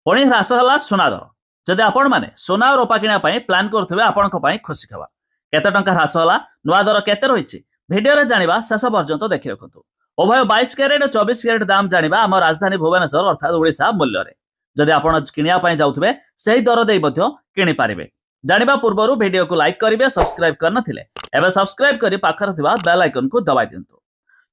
पुणी ह्रास है सुना दर जदि आपण मैंने सुना और रूपा किना प्लान करुवे आपण खुशी खबर केते टंका ह्रास है नुआ दर केते रही भिडियो जाना शेष पर्यंत देखि रखु उभय 22 कैरेट और 24 कैरेट दाम जाना आम राजधानी भुवनेश्वर अर्थात ओडिशा मूल्य जदि आपण किनिया जाउथबे सही दर दे किनि पारिबे जानिबा पूर्वरु वीडियो को लाइक करिवे सब्सक्राइब करनथिले एबे सब्सक्राइब करी पाखर थिबा बेल आइकन को दबाइ दियंतु।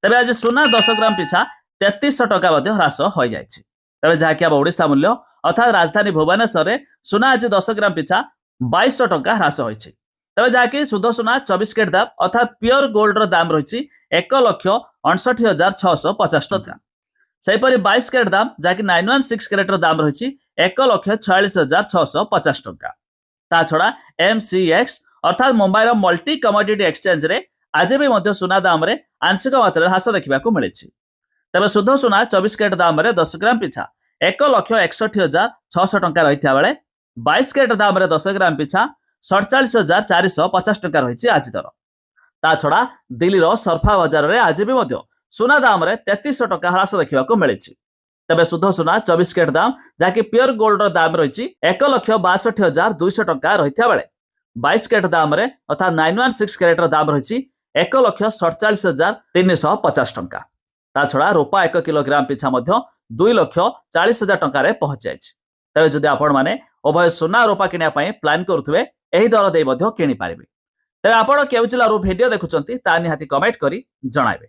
तबे आज सुना 10 ग्राम पिछा 3300 टका मध्ये ह्रास होई जायछि। तबे जाके अब ओडिशा मूल्य अर्थात राजधानी भुवनेश्वर रे सुना आज 10 ग्राम पिछा 2200 टका ह्रास होइछि। तबे जाके शुद्ध सुना 24 कैरेट दाम अर्थात प्योर गोल्ड रो दाम रहिछि 1,59,650 टका। सेहीपरि 22 कैरेट दाम जाके 916 कैरेट रो दाम रहिछि 1,46,650 टका। ता छड़ा MCX अर्थात मुंबई मल्टी कमोडिटी एक्सचेंज रे आज भी मध्य सुना दाम रे आंशिक मात्रा ह्रास देखा मिली। तबे शुद्ध सुना 24 कैरेट दाम रे 10 ग्राम पिछा 1,61,600 टका रही बेले 22 कैरेट दाम रे 10 ग्राम पिछा 47,450 टका रही आज दर। ता छड़ा दिल्ली रो सरफा बाजार रे आज भी मध्य सुना दाम रे 3300 टका ह्रास देखा मिली। तबे शुद्ध सुना 24 कैरेट दाम जहाँकि प्योर गोल्ड रो दाम रही 1,62,200 टका रही बेले 22 कैरेट दाम रे अर्थात 916 कैरेट रो दाम रही 1,47,350 टका। ता छड़ा रूपा 1 किलोग्राम पिछा 2,40,000 टका रे पहुंच जाए। तबे जदि आपण माने उभय सुना रूपा किनिया प्लान करुवे एही दर दे किनि पारिबे। तबे आपण केउ जिल्लारू वीडियो देखुचंती ता निहाती कमेंट करी जणाइबे।